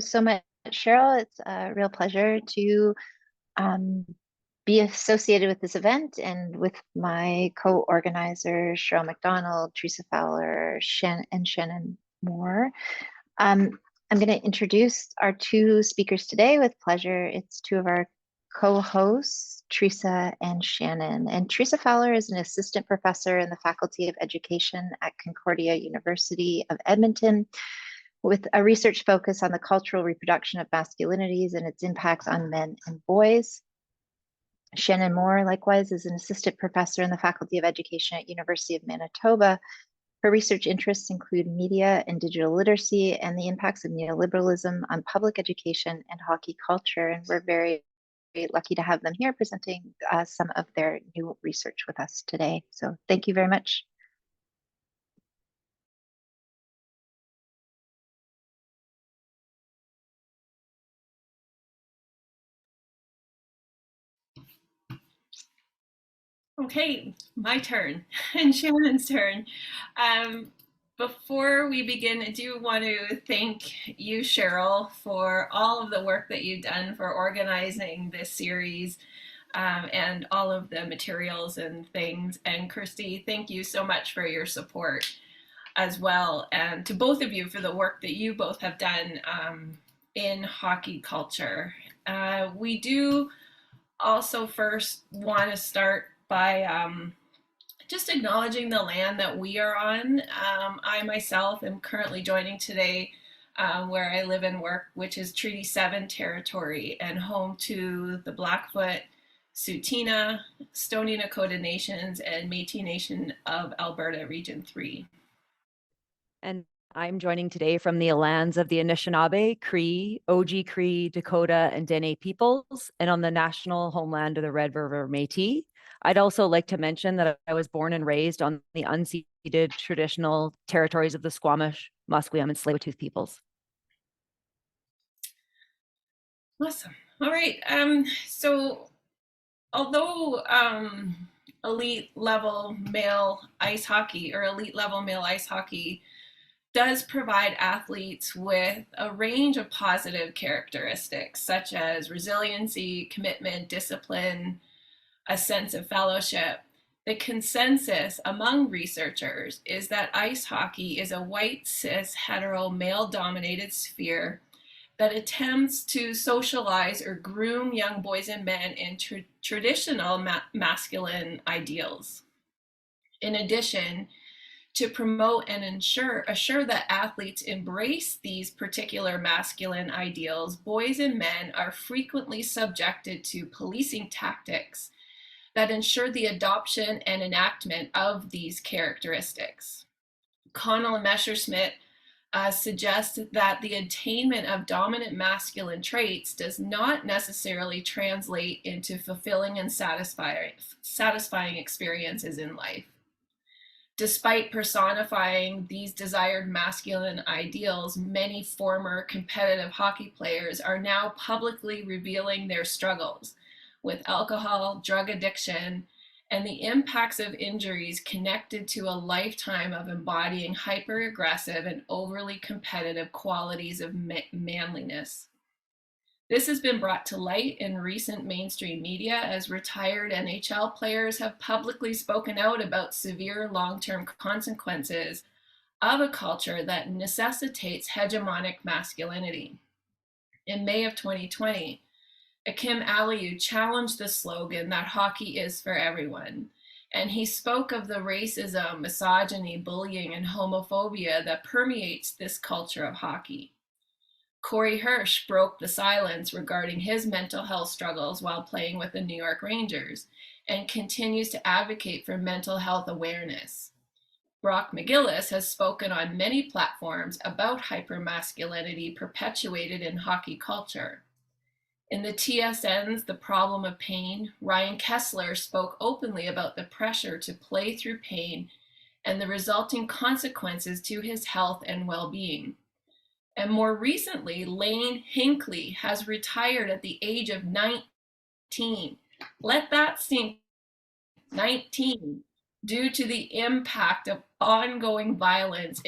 so much, Cheryl. It's a real pleasure to um, be associated with this event and with my co-organizers, Cheryl McDonald, Teresa Fowler, and Shannon Moore. I'm going to introduce our two speakers today with pleasure. It's two of our co-hosts, Teresa and Shannon. And Teresa Fowler is an assistant professor in the Faculty of Education at Concordia University of Edmonton, with a research focus on the cultural reproduction of masculinities and its impacts on men and boys. Shannon Moore, likewise, is an assistant professor in the Faculty of Education at University of Manitoba. Her research interests include media and digital literacy and the impacts of neoliberalism on public education and hockey culture. And we're very lucky to have them here presenting some of their new research with us today. So thank you very much. Okay, my turn and Shannon's turn. Before we begin, I do want to thank you, Cheryl, for all of the work that you've done for organizing this series and all of the materials and things. And Kirsty, thank you so much for your support as well. And to both of you for the work that you both have done in hockey culture. We do also first want to start by just acknowledging the land that we are on. I myself am currently joining today where I live and work, which is Treaty 7 territory and home to the Blackfoot, Tsuut'ina, Stoney Nakoda Nations, and Métis Nation of Alberta Region 3. And I'm joining today from the lands of the Anishinaabe, Cree, Oji Cree, Dakota, and Dene peoples, and on the national homeland of the Red River Métis. I'd also like to mention that I was born and raised on the unceded traditional territories of the Squamish, Musqueam, and Tsleil-Waututh peoples. Awesome. All right. So although elite level male ice hockey or elite level male ice hockey does provide athletes with a range of positive characteristics such as resiliency, commitment, discipline, a sense of fellowship, the consensus among researchers is that ice hockey is a white, cis, hetero, male-dominated sphere that attempts to socialize or groom young boys and men in traditional masculine ideals. In addition, to promote and assure that athletes embrace these particular masculine ideals, boys and men are frequently subjected to policing tactics that ensure the adoption and enactment of these characteristics. Connell and Messerschmidt suggest that the attainment of dominant masculine traits does not necessarily translate into fulfilling and satisfying experiences in life. Despite personifying these desired masculine ideals, many former competitive hockey players are now publicly revealing their struggles with alcohol, drug addiction, and the impacts of injuries connected to a lifetime of embodying hyper-aggressive and overly competitive qualities of manliness. This has been brought to light in recent mainstream media as retired NHL players have publicly spoken out about severe long-term consequences of a culture that necessitates hegemonic masculinity. In May of 2020, Akim Aliu challenged the slogan that hockey is for everyone, and he spoke of the racism, misogyny, bullying, and homophobia that permeates this culture of hockey. Corey Hirsch broke the silence regarding his mental health struggles while playing with the New York Rangers and continues to advocate for mental health awareness. Brock McGillis has spoken on many platforms about hypermasculinity perpetuated in hockey culture. In the TSN's The Problem of Pain, Ryan Kessler spoke openly about the pressure to play through pain and the resulting consequences to his health and well-being. And more recently, Lane Hinckley has retired at the age of 19. Let that sink. 19, due to the impact of ongoing violence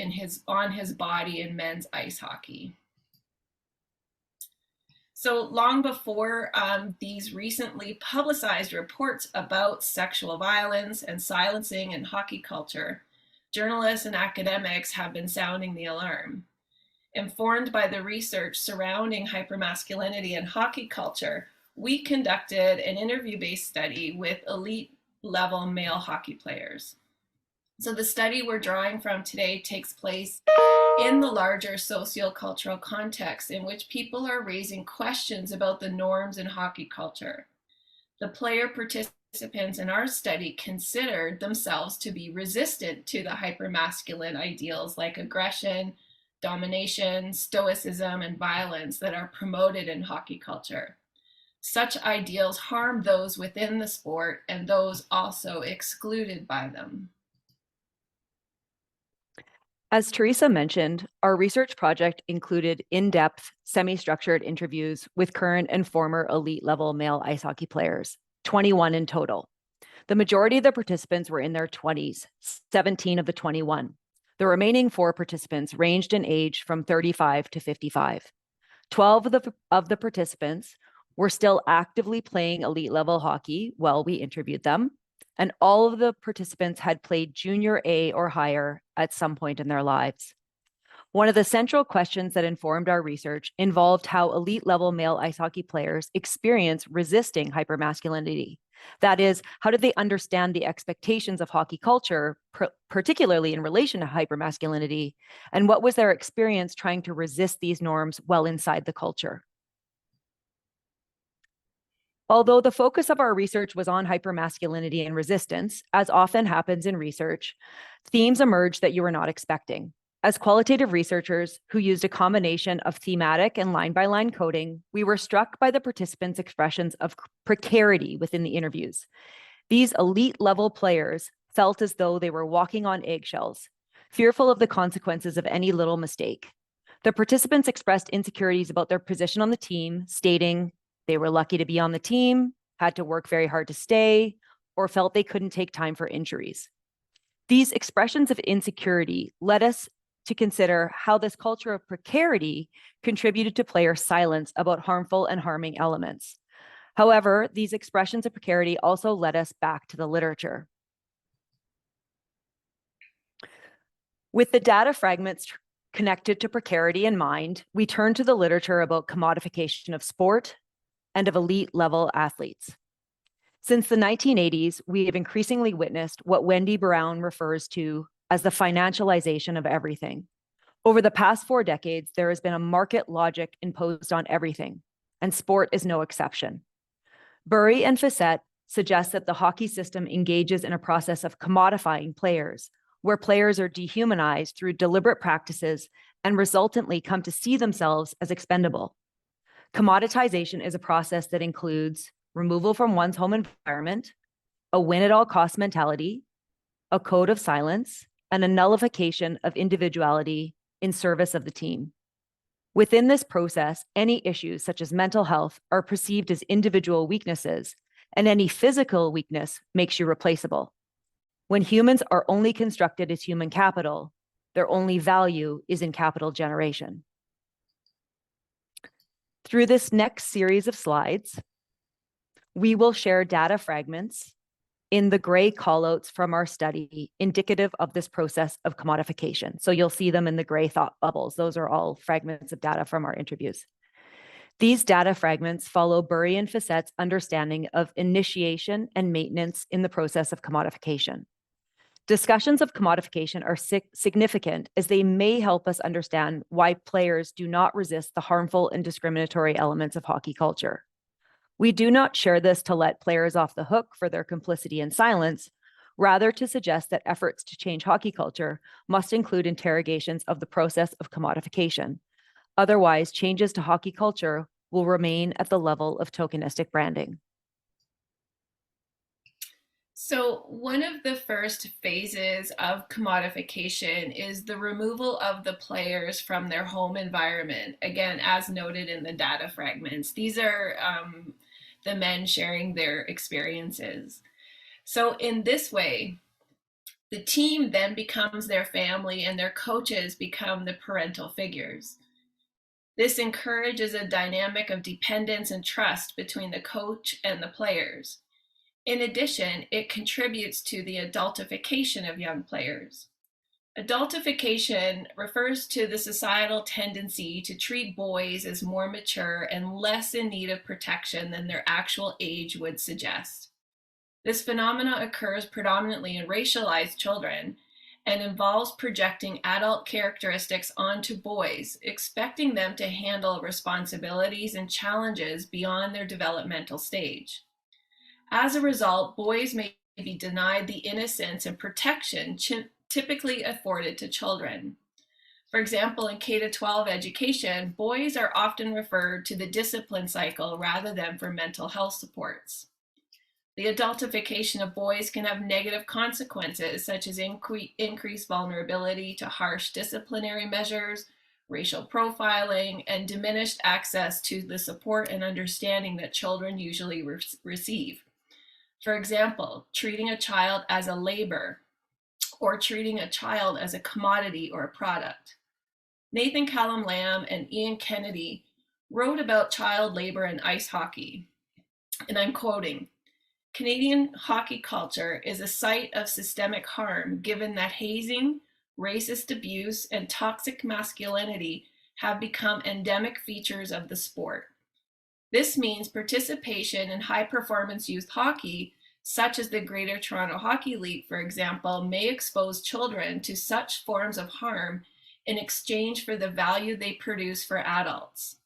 on his body in men's ice hockey. So long before these recently publicized reports about sexual violence and silencing in hockey culture, journalists and academics have been sounding the alarm. Informed by the research surrounding hypermasculinity and hockey culture, we conducted an interview-based study with elite level male hockey players. So the study we're drawing from today takes place in the larger sociocultural context in which people are raising questions about the norms in hockey culture. The player participants in our study considered themselves to be resistant to the hypermasculine ideals like aggression, domination, stoicism, and violence that are promoted in hockey culture. Such ideals harm those within the sport and those also excluded by them. As Teresa mentioned, our research project included in-depth, semi-structured interviews with current and former elite level male ice hockey players, 21 in total. The majority of the participants were in their 20s, 17 of the 21. The remaining 4 participants ranged in age from 35 to 55. 12 of the participants were still actively playing elite level hockey while we interviewed them, and all of the participants had played junior A or higher at some point in their lives. One of the central questions that informed our research involved how elite level male ice hockey players experience resisting hypermasculinity. That is, how do they understand the expectations of hockey culture, particularly in relation to hypermasculinity, and what was their experience trying to resist these norms while inside the culture? Although the focus of our research was on hypermasculinity and resistance, as often happens in research, themes emerged that you were not expecting. As qualitative researchers who used a combination of thematic and line-by-line coding, we were struck by the participants' expressions of precarity within the interviews. These elite-level players felt as though they were walking on eggshells, fearful of the consequences of any little mistake. The participants expressed insecurities about their position on the team, stating they were lucky to be on the team, had to work very hard to stay, or felt they couldn't take time for injuries. These expressions of insecurity led us to consider how this culture of precarity contributed to player silence about harmful and harming elements. However, these expressions of precarity also led us back to the literature. With the data fragments connected to precarity in mind, we turned to the literature about commodification of sport and of elite level athletes. Since the 1980s, we have increasingly witnessed what Wendy Brown refers to as the financialization of everything. Over the past 4 decades, there has been a market logic imposed on everything, and sport is no exception. Burry and Facette suggest that the hockey system engages in a process of commodifying players, where players are dehumanized through deliberate practices and resultantly come to see themselves as expendable. Commoditization is a process that includes removal from one's home environment, a win-at-all-cost mentality, a code of silence, and a nullification of individuality in service of the team. Within this process, any issues such as mental health are perceived as individual weaknesses, and any physical weakness makes you replaceable. When humans are only constructed as human capital, their only value is in capital generation. Through this next series of slides, we will share data fragments in the gray callouts from our study indicative of this process of commodification. So you'll see them in the gray thought bubbles. Those are all fragments of data from our interviews. These data fragments follow Burry and Facette's understanding of initiation and maintenance in the process of commodification. Discussions of commodification are significant as they may help us understand why players do not resist the harmful and discriminatory elements of hockey culture. We do not share this to let players off the hook for their complicity and silence, rather to suggest that efforts to change hockey culture must include interrogations of the process of commodification. Otherwise, changes to hockey culture will remain at the level of tokenistic branding. So one of the first phases of commodification is the removal of the players from their home environment. Again, as noted in the data fragments, these are the men sharing their experiences. So in this way, the team then becomes their family and their coaches become the parental figures. This encourages a dynamic of dependence and trust between the coach and the players. In addition, it contributes to the adultification of young players. Adultification refers to the societal tendency to treat boys as more mature and less in need of protection than their actual age would suggest. This phenomenon occurs predominantly in racialized children and involves projecting adult characteristics onto boys, expecting them to handle responsibilities and challenges beyond their developmental stage. As a result, boys may be denied the innocence and protection typically afforded to children. For example, in K-12 education, boys are often referred to the discipline cycle rather than for mental health supports. The adultification of boys can have negative consequences, such as increased vulnerability to harsh disciplinary measures, racial profiling, and diminished access to the support and understanding that children usually receive. For example, treating a child as a labor, or treating a child as a commodity or a product. Nathan Callum Lamb and Ian Kennedy wrote about child labor in ice hockey, and I'm quoting, "Canadian hockey culture is a site of systemic harm given that hazing, racist abuse, and toxic masculinity have become endemic features of the sport. This means participation in high-performance youth hockey, such as the Greater Toronto Hockey League, for example, may expose children to such forms of harm in exchange for the value they produce for adults."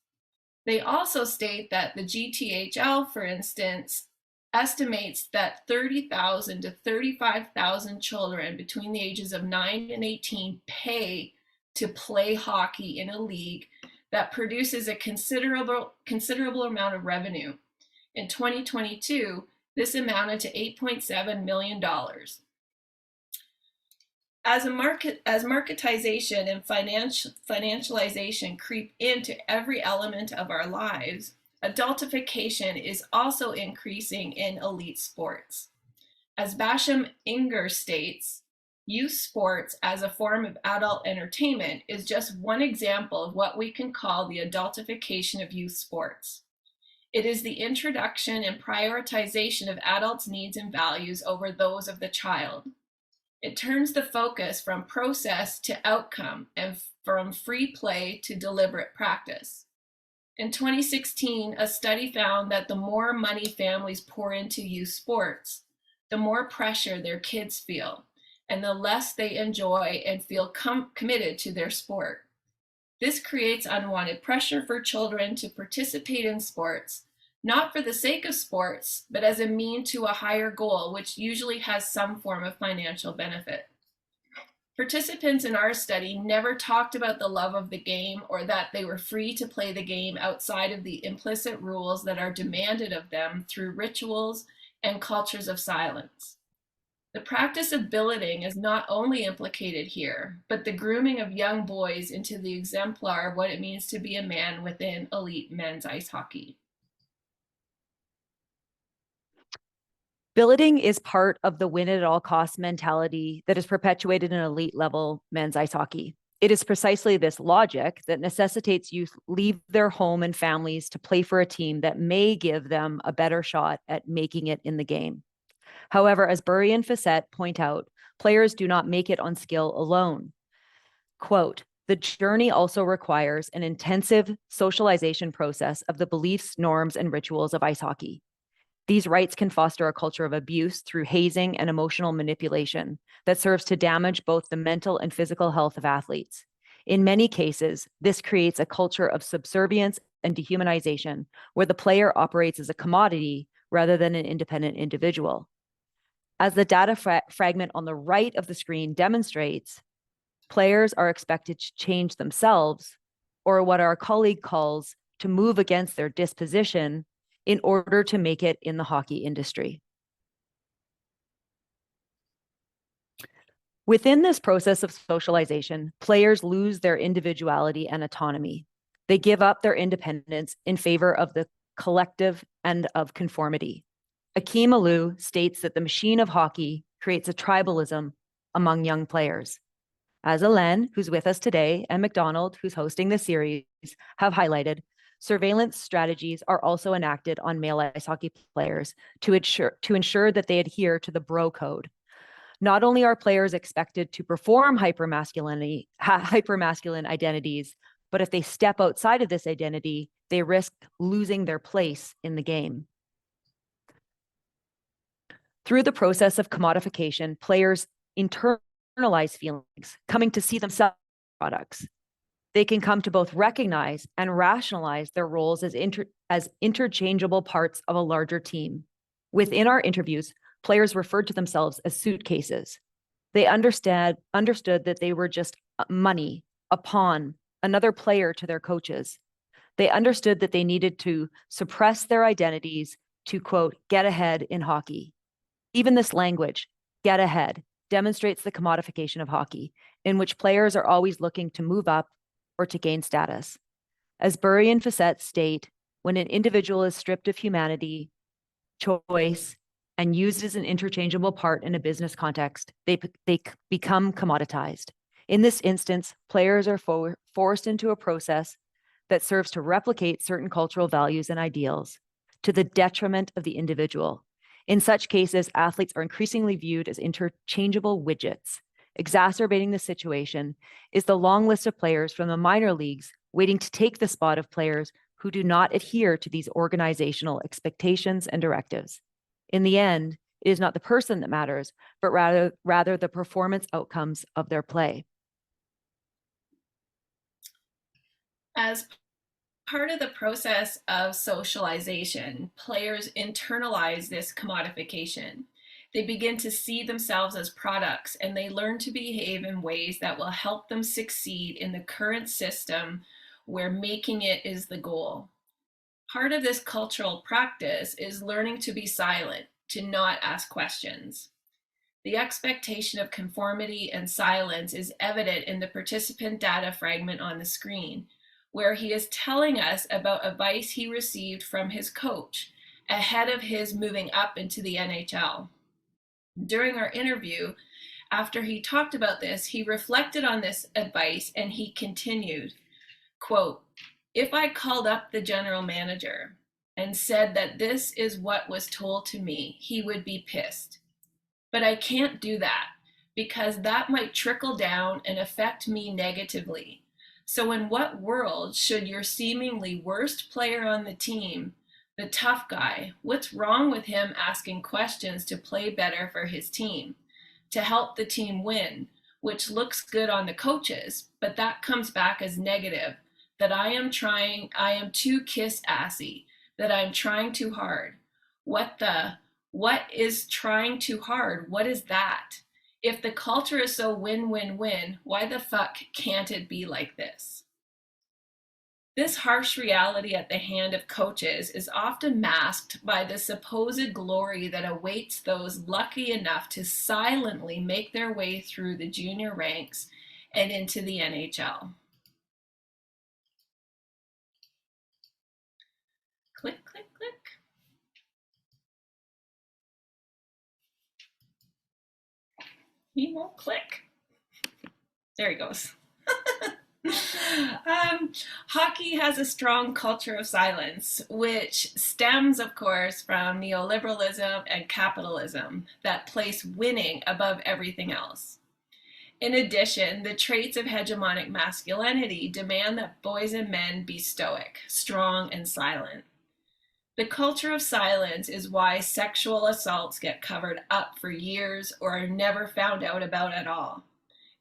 They also state that the GTHL, for instance, estimates that 30,000 to 35,000 children between the ages of 9 and 18 pay to play hockey in a league that produces a considerable amount of revenue. In 2022, this amounted to $8.7 million. As marketization and financialization creep into every element of our lives, adultification is also increasing in elite sports. As Basham Inger states, youth sports as a form of adult entertainment is just one example of what we can call the adultification of youth sports. It is the introduction and prioritization of adults' needs and values over those of the child. It turns the focus from process to outcome and from free play to deliberate practice. In 2016, a study found that the more money families pour into youth sports, the more pressure their kids feel, and the less they enjoy and feel committed to their sport. This creates unwanted pressure for children to participate in sports, not for the sake of sports, but as a means to a higher goal, which usually has some form of financial benefit. Participants in our study never talked about the love of the game or that they were free to play the game outside of the implicit rules that are demanded of them through rituals and cultures of silence. The practice of billeting is not only implicated here, but the grooming of young boys into the exemplar of what it means to be a man within elite men's ice hockey. Billeting is part of the win at all costs mentality that is perpetuated in elite level men's ice hockey. It is precisely this logic that necessitates youth leave their home and families to play for a team that may give them a better shot at making it in the game. However, as Burry and Facette point out, players do not make it on skill alone. Quote, "The journey also requires an intensive socialization process of the beliefs, norms, and rituals of ice hockey. These rites can foster a culture of abuse through hazing and emotional manipulation that serves to damage both the mental and physical health of athletes. In many cases, this creates a culture of subservience and dehumanization where the player operates as a commodity rather than an independent individual. As the data fragment on the right of the screen demonstrates, players are expected to change themselves, or what our colleague calls to move against their disposition in order to make it in the hockey industry. Within this process of socialization, players lose their individuality and autonomy. They give up their independence in favor of the collective and of conformity. Akeem Alou states that the machine of hockey creates a tribalism among young players. As Alain, who's with us today, and McDonald, who's hosting the series, have highlighted, surveillance strategies are also enacted on male ice hockey players to ensure that they adhere to the bro code. Not only are players expected to perform hypermasculine identities, but if they step outside of this identity, they risk losing their place in the game. Through the process of commodification, players internalize feelings, coming to see themselves as products. They can come to both recognize and rationalize their roles as interchangeable parts of a larger team. Within our interviews, players referred to themselves as suitcases. They understood that they were just money, a pawn, another player to their coaches. They understood that they needed to suppress their identities to, quote, get ahead in hockey. Even this language, get ahead, demonstrates the commodification of hockey, in which players are always looking to move up or to gain status. As Burry and Facette state, when an individual is stripped of humanity, choice, and used as an interchangeable part in a business context, they become commoditized. In this instance, players are forced into a process that serves to replicate certain cultural values and ideals to the detriment of the individual. In such cases, athletes are increasingly viewed as interchangeable widgets. Exacerbating the situation is the long list of players from the minor leagues waiting to take the spot of players who do not adhere to these organizational expectations and directives. In the end, it is not the person that matters, but rather the performance outcomes of their play. As part of the process of socialization, players internalize this commodification. They begin to see themselves as products, and they learn to behave in ways that will help them succeed in the current system where making it is the goal. Part of this cultural practice is learning to be silent, to not ask questions. The expectation of conformity and silence is evident in the participant data fragment on the screen, where he is telling us about advice he received from his coach ahead of his moving up into the NHL. During our interview, after he talked about this, he reflected on this advice and he continued, quote, "If I called up the general manager and said that this is what was told to me, he would be pissed. But I can't do that because that might trickle down and affect me negatively. So in what world should your seemingly worst player on the team, the tough guy, what's wrong with him asking questions to play better for his team, to help the team win, which looks good on the coaches, but that comes back as negative, that I am too kiss-assy, that I'm trying too hard. What is trying too hard? What is that? If the culture is so win-win-win, why the fuck can't it be like this?" This harsh reality at the hand of coaches is often masked by the supposed glory that awaits those lucky enough to silently make their way through the junior ranks and into the NHL. Click, click, click. He won't click. There he goes. Hockey has a strong culture of silence, which stems, of course, from neoliberalism and capitalism that place winning above everything else. In addition, the traits of hegemonic masculinity demand that boys and men be stoic, strong, and silent. The culture of silence is why sexual assaults get covered up for years or are never found out about at all.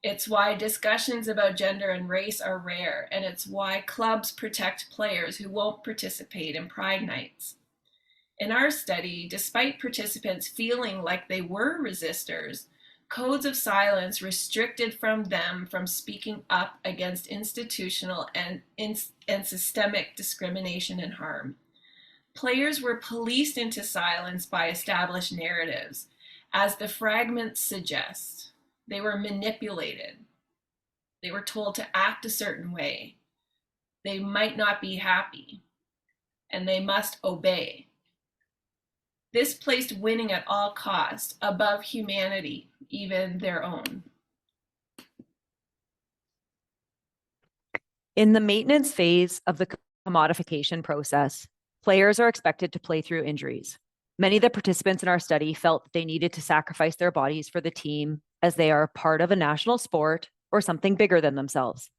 It's why discussions about gender and race are rare, and it's why clubs protect players who won't participate in Pride nights. In our study, despite participants feeling like they were resistors, codes of silence restricted them from speaking up against institutional and systemic discrimination and harm. Players were policed into silence by established narratives, as the fragments suggest. They were manipulated. They were told to act a certain way. They might not be happy, and they must obey. This placed winning at all costs above humanity, even their own. In the maintenance phase of the commodification process, players are expected to play through injuries. Many of the participants in our study felt that they needed to sacrifice their bodies for the team as they are part of a national sport or something bigger than themselves.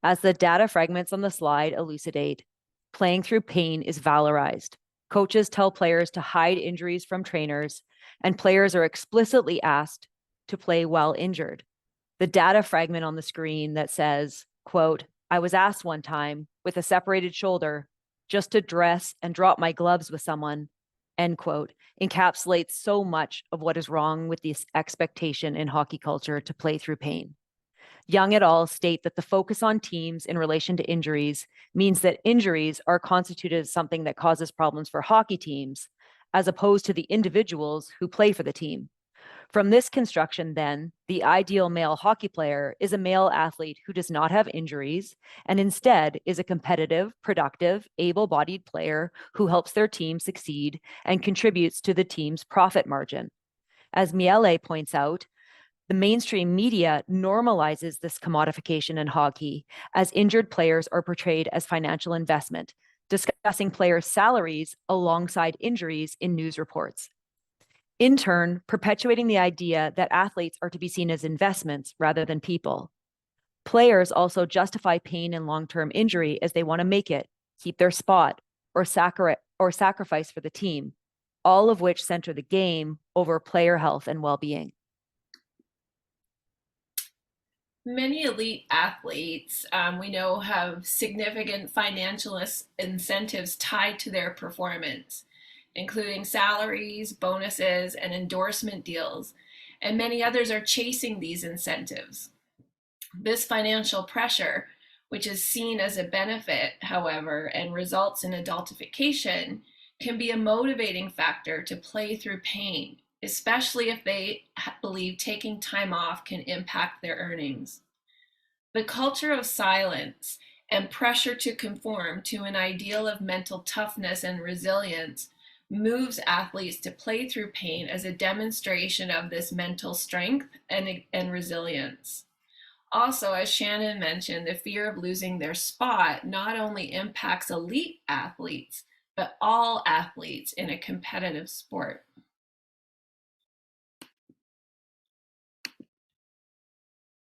As the data fragments on the slide elucidate, playing through pain is valorized. Coaches tell players to hide injuries from trainers, and players are explicitly asked to play while injured. The data fragment on the screen that says, quote, "I was asked one time with a separated shoulder just to dress and drop my gloves with someone," end quote, encapsulates so much of what is wrong with this expectation in hockey culture to play through pain. Young et al. State that the focus on teams in relation to injuries means that injuries are constituted as something that causes problems for hockey teams, as opposed to the individuals who play for the team. From this construction, then, the ideal male hockey player is a male athlete who does not have injuries and instead is a competitive, productive, able-bodied player who helps their team succeed and contributes to the team's profit margin. As Miele points out, the mainstream media normalizes this commodification in hockey as injured players are portrayed as financial investment, discussing players' salaries alongside injuries in news reports. In turn, perpetuating the idea that athletes are to be seen as investments rather than people. Players also justify pain and long-term injury as they want to make it, keep their spot, or sacrifice for the team, all of which center the game over player health and well-being. Many elite athletes we know have significant financial incentives tied to their performance, including salaries, bonuses, and endorsement deals, and many others are chasing these incentives. This financial pressure, which is seen as a benefit, however, and results in adultification, can be a motivating factor to play through pain, especially if they believe taking time off can impact their earnings. The culture of silence and pressure to conform to an ideal of mental toughness and resilience moves athletes to play through pain as a demonstration of this mental strength and resilience. Also, as Shannon mentioned, the fear of losing their spot not only impacts elite athletes, but all athletes in a competitive sport.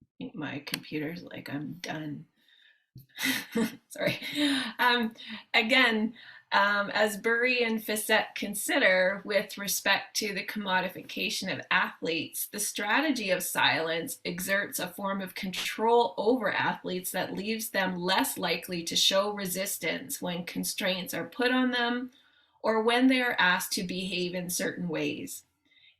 I think my computer's like, I'm done. Sorry. Again, as Burry and Fissette consider with respect to the commodification of athletes, the strategy of silence exerts a form of control over athletes that leaves them less likely to show resistance when constraints are put on them or when they are asked to behave in certain ways.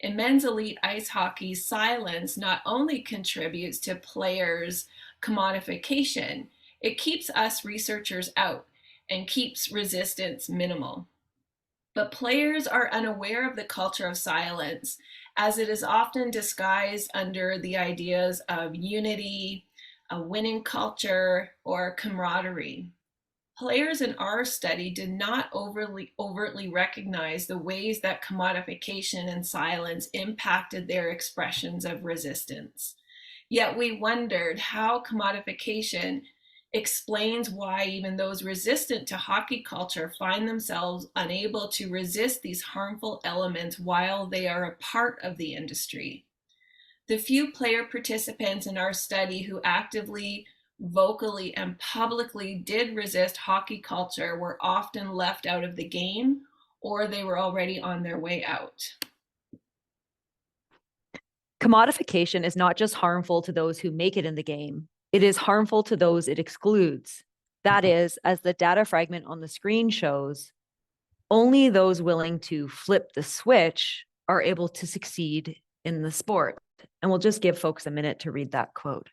In men's elite ice hockey, silence not only contributes to players' commodification, it keeps us researchers out and keeps resistance minimal. But players are unaware of the culture of silence, as it is often disguised under the ideas of unity, a winning culture, or camaraderie. Players in our study did not overtly recognize the ways that commodification and silence impacted their expressions of resistance. Yet we wondered how commodification explains why even those resistant to hockey culture find themselves unable to resist these harmful elements while they are a part of the industry. The few player participants in our study who actively, vocally, and publicly did resist hockey culture were often left out of the game, or they were already on their way out. Commodification is not just harmful to those who make it in the game, it is harmful to those it excludes. That is, as the data fragment on the screen shows, only those willing to flip the switch are able to succeed in the sport. And we'll just give folks a minute to read that quote.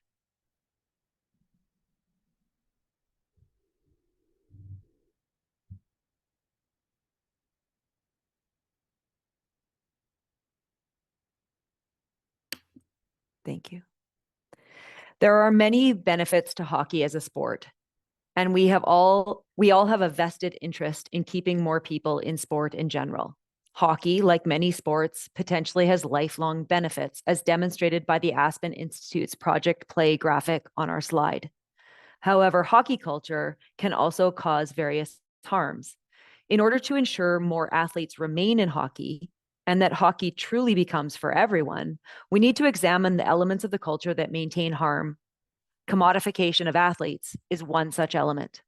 Thank you. There are many benefits to hockey as a sport, and we all have a vested interest in keeping more people in sport in general. Hockey, like many sports, potentially has lifelong benefits, as demonstrated by the Aspen Institute's Project Play graphic on our slide. However, hockey culture can also cause various harms. In order to ensure more athletes remain in hockey and that hockey truly becomes for everyone, we need to examine the elements of the culture that maintain harm. Commodification of athletes is one such element.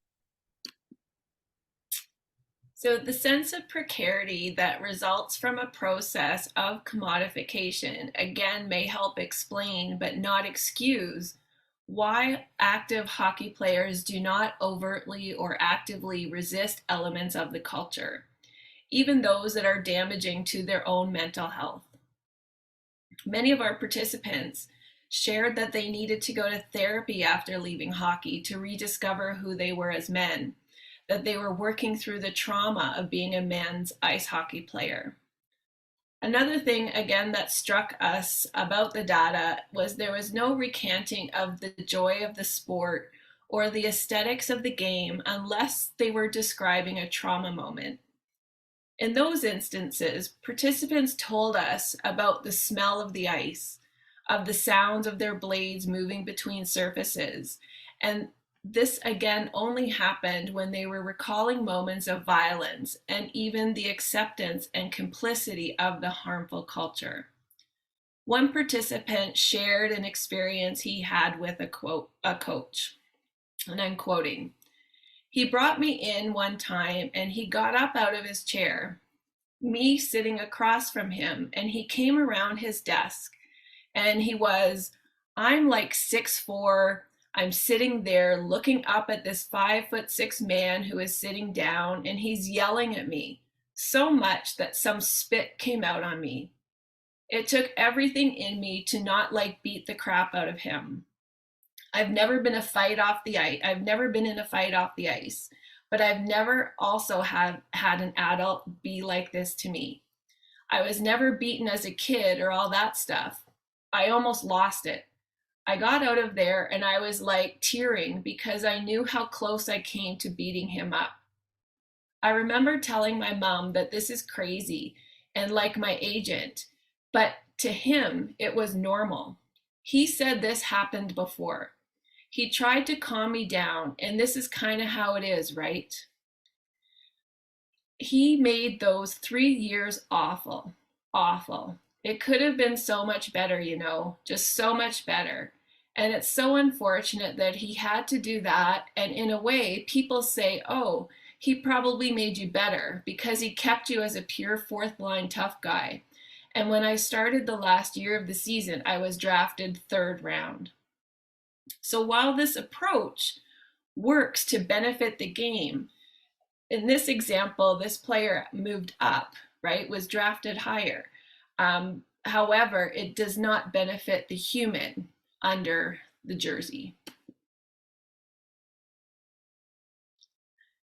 So the sense of precarity that results from a process of commodification, again, may help explain but not excuse why active hockey players do not overtly or actively resist elements of the culture, even those that are damaging to their own mental health. Many of our participants shared that they needed to go to therapy after leaving hockey to rediscover who they were as men, that they were working through the trauma of being a men's ice hockey player. Another thing, again, that struck us about the data was there was no recanting of the joy of the sport or the aesthetics of the game unless they were describing a trauma moment. In those instances, participants told us about the smell of the ice, of the sounds of their blades moving between surfaces, and this again only happened when they were recalling moments of violence and even the acceptance and complicity of the harmful culture. One participant shared an experience he had with a coach, and I'm quoting, "He brought me in one time and he got up out of his chair, me sitting across from him, and he came around his desk and I'm like 6'4", I'm sitting there looking up at this 5'6" man who is sitting down, and he's yelling at me so much that some spit came out on me. It took everything in me to not beat the crap out of him. I've never been in a fight off the ice, but I've never also had an adult be like this to me. I was never beaten as a kid or all that stuff. I almost lost it. I got out of there and I was tearing because I knew how close I came to beating him up. I remember telling my mom that this is crazy and like my agent, but to him, it was normal. He said this happened before. He tried to calm me down, and this is kind of how it is, right? He made those 3 years awful, awful. It could have been so much better, just so much better. And it's so unfortunate that he had to do that. And in a way, people say, oh, he probably made you better because he kept you as a pure fourth line tough guy. And when I started the last year of the season, I was drafted 3rd round. So while this approach works to benefit the game, in this example, this player moved up, right, was drafted higher. However, it does not benefit the human under the jersey.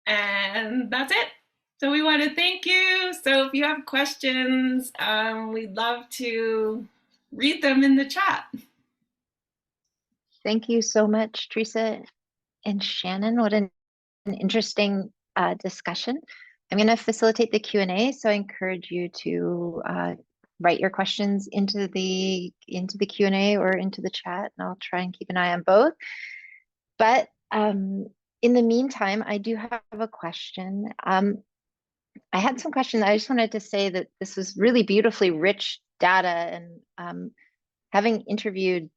And that's it. So we want to thank you. So if you have questions, we'd love to read them in the chat. Thank you so much, Teresa and Shannon. What an interesting discussion. I'm going to facilitate the Q&A, so I encourage you to write your questions into the Q&A or into the chat, and I'll try and keep an eye on both. But in the meantime, I do have a question. I had some questions. I just wanted to say that this was really beautifully rich data, and having interviewed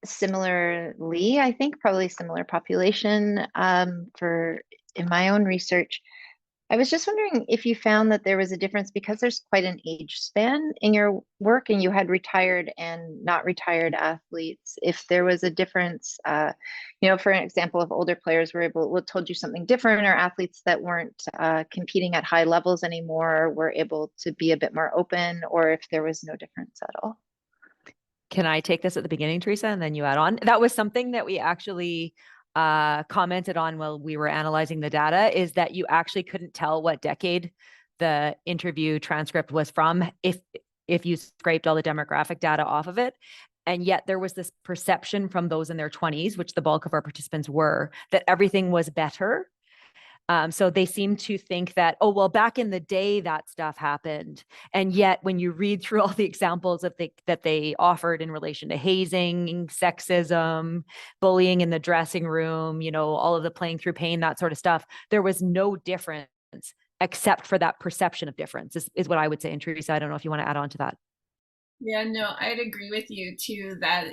similarly, I think probably similar population in my own research, I was just wondering if you found that there was a difference because there's quite an age span in your work and you had retired and not retired athletes, if there was a difference, for an example, of older players told you something different, or athletes that weren't competing at high levels anymore were able to be a bit more open, or if there was no difference at all. Can I take this at the beginning, Teresa, and then you add on? That was something that we actually commented on while we were analyzing the data, is that you actually couldn't tell what decade the interview transcript was from if you scraped all the demographic data off of it. And yet there was this perception from those in their 20s, which the bulk of our participants were, that everything was better. So they seem to think that, oh, well, back in the day, that stuff happened. And yet, when you read through all the examples that they offered in relation to hazing, sexism, bullying in the dressing room, all of the playing through pain, that sort of stuff, there was no difference except for that perception of difference is what I would say. And Teresa, I don't know if you want to add on to that. Yeah, no, I'd agree with you too that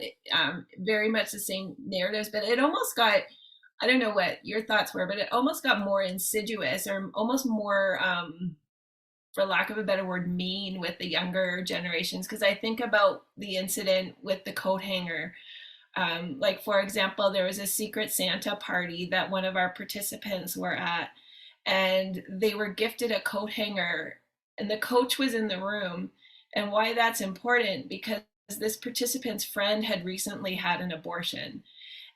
very much the same narratives, but it almost got, I don't know what your thoughts were, but it almost got more insidious or almost more, for lack of a better word, mean with the younger generations. Because I think about the incident with the coat hanger. Like, for example, there was a Secret Santa party that one of our participants were at, and they were gifted a coat hanger, and the coach was in the room. And why that's important, because this participant's friend had recently had an abortion.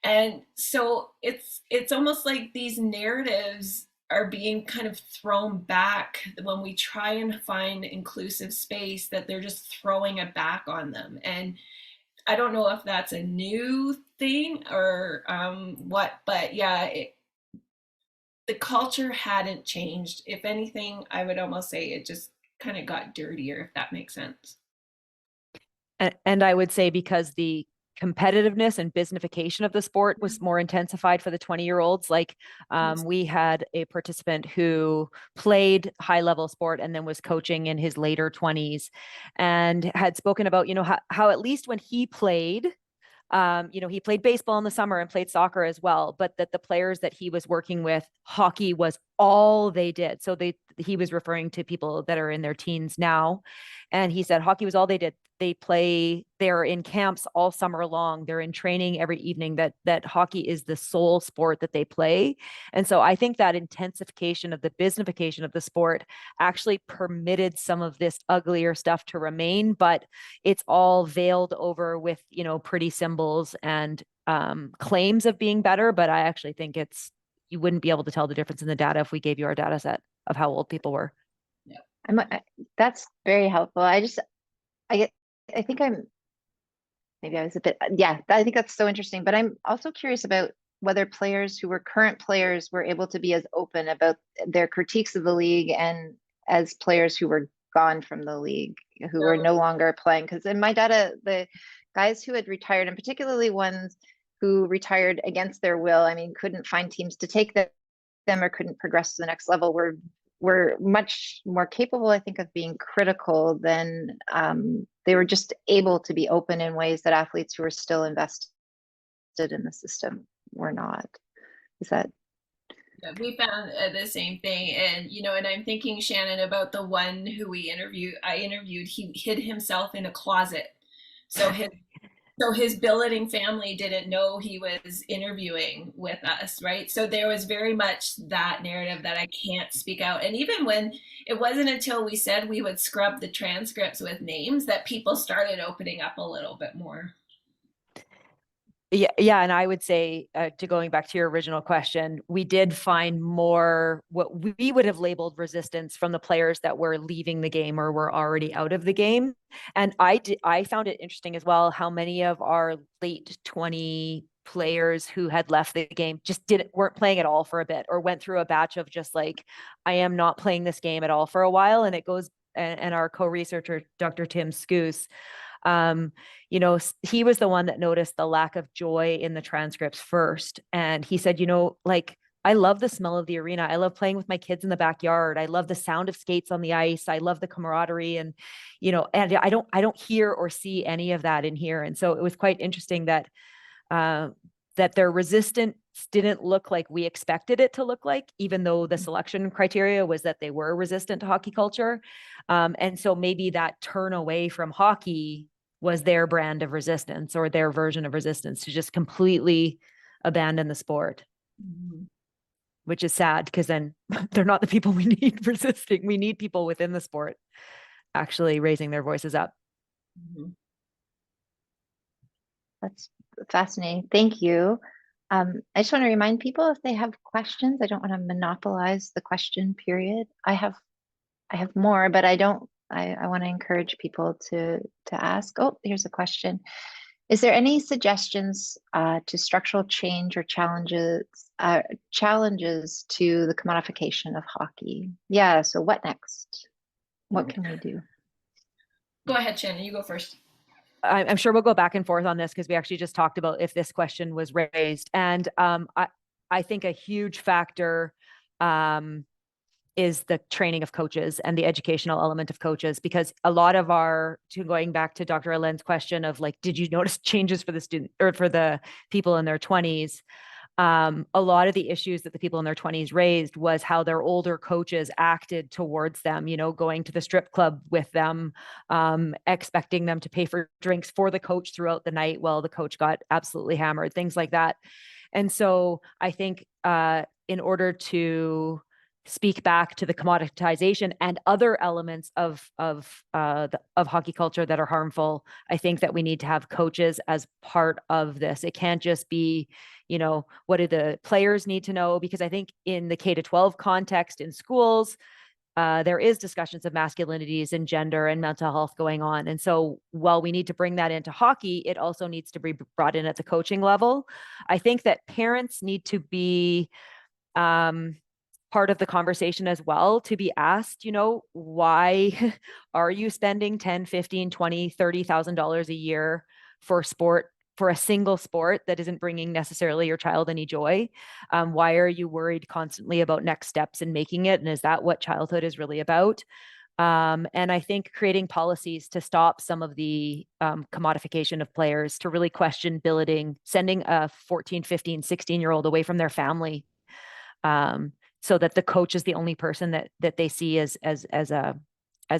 And so it's almost like these narratives are being kind of thrown back when we try and find inclusive space, that they're just throwing it back on them. And I don't know if that's a new thing or what, but yeah, the culture hadn't changed. If anything, I would almost say it just kind of got dirtier, if that makes sense. And I would say because the competitiveness and businessification of the sport was more intensified for the 20-year-olds. Like we had a participant who played high level sport and then was coaching in his later 20s and had spoken about, how at least when he played, he played baseball in the summer and played soccer as well, but that the players that he was working with, hockey was all they did. So he was referring to people that are in their teens now. And he said hockey was all they did. They're in camps all summer long. They're in training every evening, that hockey is the sole sport that they play. And so I think that intensification of the businessification of the sport actually permitted some of this uglier stuff to remain, but it's all veiled over with, pretty symbols and claims of being better. But I actually think you wouldn't be able to tell the difference in the data if we gave you our data set of how old people were. Yeah. That's very helpful. I think maybe I was a bit, yeah, I think that's so interesting, but I'm also curious about whether players who were current players were able to be as open about their critiques of the league and as players who were gone from the league, who were no longer playing. Because in my data, the guys who had retired, and particularly ones who retired against their will, I mean, couldn't find teams to take them or couldn't progress to the next level, were much more capable, I think, of being critical than they were just able to be open in ways that athletes who are still invested in the system were not. Is that? Yeah, we found the same thing. And, and I'm thinking, Shannon, about the one who I interviewed, he hid himself in a closet. So his billeting family didn't know he was interviewing with us, right? So there was very much that narrative that I can't speak out. And even when it wasn't until we said we would scrub the transcripts with names that people started opening up a little bit more. Yeah, and I would say, to going back to your original question, we did find more what we would have labeled resistance from the players that were leaving the game or were already out of the game. And I found it interesting as well how many of our late 20 players who had left the game just weren't playing at all for a bit, or went through a batch of just like, I am not playing this game at all for a while. And it goes, and our co-researcher, Dr. Tim Skoos, he was the one that noticed the lack of joy in the transcripts first. And he said, I love the smell of the arena. I love playing with my kids in the backyard. I love the sound of skates on the ice. I love the camaraderie. And, and I don't hear or see any of that in here. And so it was quite interesting that their resistance didn't look like we expected it to look like, even though the selection criteria was that they were resistant to hockey culture. And so maybe that turn away from hockey was their brand of resistance, or their version of resistance, to just completely abandon the sport. Mm-hmm. Which is sad, because then they're not the people we need resisting. We need people within the sport actually raising their voices up. Mm-hmm. That's fascinating. Thank you. I just want to remind people, if they have questions, I don't want to monopolize the question period. I have more, but I want to encourage people to ask. Oh, here's a question. Is there any suggestions to structural change or challenges to the commodification of hockey? Yeah, so what next? What can we do? Go ahead, Shannon, you go first. I'm sure we'll go back and forth on this because we actually just talked about if this question was raised. And I think a huge factor is the training of coaches and the educational element of coaches, because a lot of going back to Dr. Alain's question of like, did you notice changes for the student or for the people in their 20s? A lot of the issues that the people in their 20s raised was how their older coaches acted towards them, going to the strip club with them, expecting them to pay for drinks for the coach throughout the night while the coach got absolutely hammered, things like that. And so I think in order to speak back to the commoditization and other elements of hockey culture that are harmful, I think that we need to have coaches as part of this. It can't just be, what do the players need to know? Because I think in the K-12 context in schools, there is discussions of masculinities and gender and mental health going on. And so while we need to bring that into hockey, it also needs to be brought in at the coaching level. I think that parents need to be part of the conversation as well, to be asked, why are you spending 10, 15, 20, $30,000 a year for a single sport that isn't bringing necessarily your child any joy? Why are you worried constantly about next steps and making it? And is that what childhood is really about? And I think creating policies to stop some of the commodification of players, to really question billeting, sending a 14, 15, 16-year-old away from their family, so that the coach is the only person that they see as a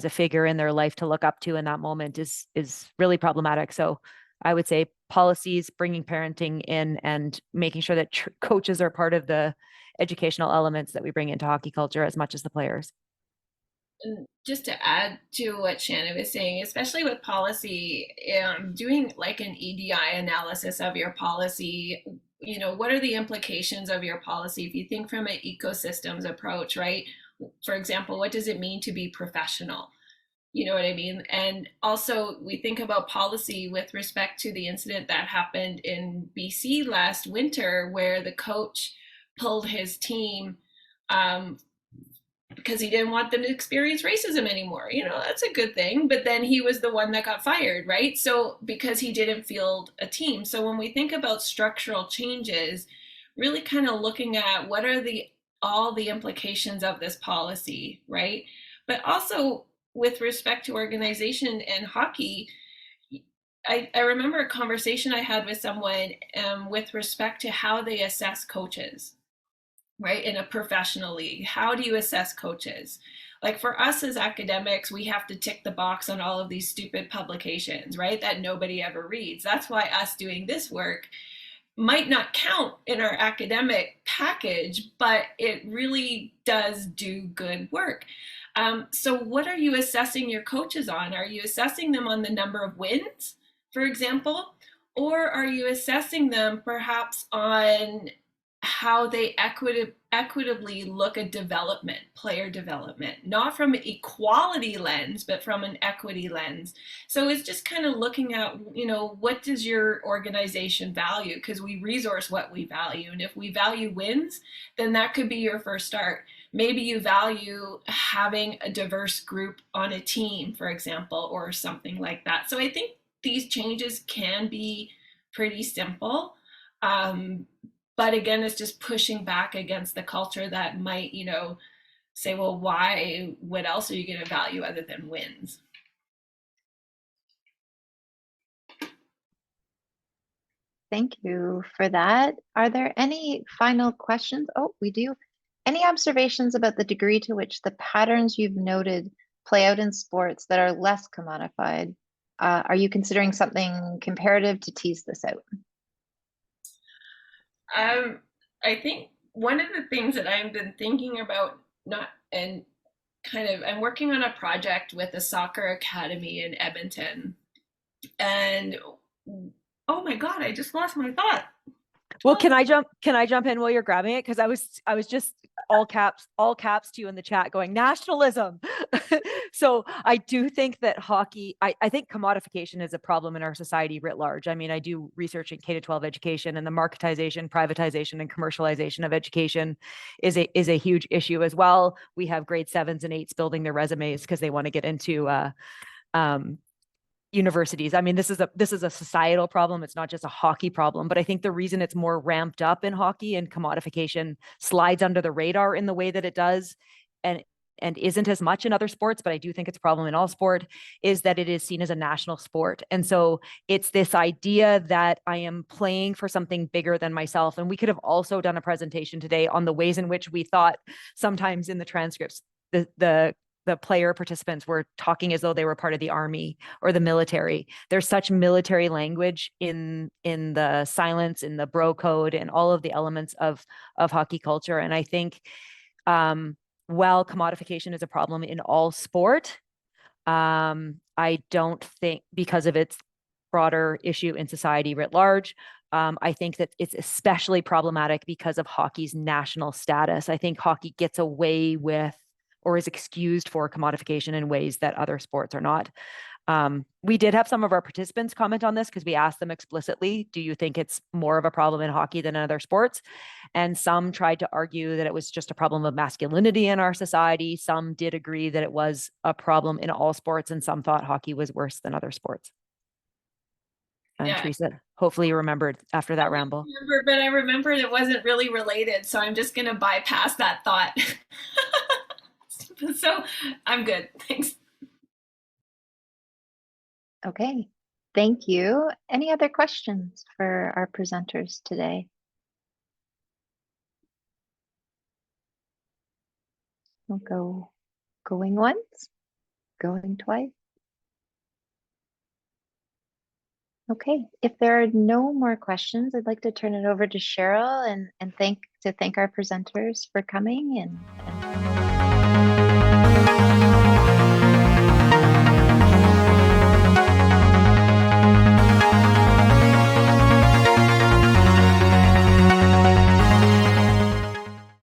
figure in their life to look up to in that moment is really problematic. So I would say policies, bringing parenting in, and making sure that coaches are part of the educational elements that we bring into hockey culture as much as the players. And just to add to what Shannon was saying, especially with policy, doing like an EDI analysis of your policy, what are the implications of your policy? If you think from an ecosystems approach, right? For example, what does it mean to be professional? You know what I mean? And also we think about policy with respect to the incident that happened in BC last winter, where the coach pulled his team because he didn't want them to experience racism anymore. That's a good thing. But then he was the one that got fired, right? So because he didn't field a team. So when we think about structural changes, really kind of looking at what are all the implications of this policy, right? But also with respect to organization and hockey, I remember a conversation I had with someone with respect to how they assess coaches, right? In a professional league, how do you assess coaches? Like for us as academics, we have to tick the box on all of these stupid publications, right? That nobody ever reads. That's why us doing this work might not count in our academic package, but it really does do good work. So what are you assessing your coaches on? Are you assessing them on the number of wins, for example? Or are you assessing them perhaps on how they equitably look at development, player development, not from an equality lens, but from an equity lens? So it's just kind of looking at, what does your organization value? Because we resource what we value. And if we value wins, then that could be your first start. Maybe you value having a diverse group on a team, for example, or something like that. So I think these changes can be pretty simple. But again, it's just pushing back against the culture that might, say, well, why? What else are you going to value other than wins? Thank you for that. Are there any final questions? Oh, we do. Any observations about the degree to which the patterns you've noted play out in sports that are less commodified? Are you considering something comparative to tease this out? I think one of the things that I've been thinking about, I'm working on a project with a soccer academy in Edmonton, and oh my God, I just lost my thought. Well, can I jump in while you're grabbing it? Because I was just all caps to you in the chat going nationalism. So I do think that hockey, I think commodification is a problem in our society writ large. I mean, I do research in K-12 education, and the marketization, privatization, and commercialization of education is a huge issue as well. We have grade 7s and 8s building their resumes because they want to get into universities. I mean, this is a societal problem. It's not just a hockey problem, but I think the reason it's more ramped up in hockey and commodification slides under the radar in the way that it does, and isn't as much in other sports, but I do think it's a problem in all sport, is that it is seen as a national sport. And so it's this idea that I am playing for something bigger than myself. And we could have also done a presentation today on the ways in which we thought sometimes in the transcripts, the player participants were talking as though they were part of the army or the military. There's such military language in the silence, in the bro code, and all of the elements of hockey culture. And I think while commodification is a problem in all sport, I don't think, because of its broader issue in society writ large, I think that it's especially problematic because of hockey's national status. I think hockey gets away with or is excused for commodification in ways that other sports are not. We did have some of our participants comment on this because we asked them explicitly, do you think it's more of a problem in hockey than in other sports? And some tried to argue that it was just a problem of masculinity in our society. Some did agree that it was a problem in all sports, and some thought hockey was worse than other sports. And Yeah. Teresa, hopefully you remembered after that ramble. But I remembered it wasn't really related, so I'm just going to bypass that thought. So I'm good. Thanks. Okay, thank you. Any other questions for our presenters today? We'll go going once, going twice. Okay, if there are no more questions, I'd like to turn it over to Cheryl and thank our presenters for coming and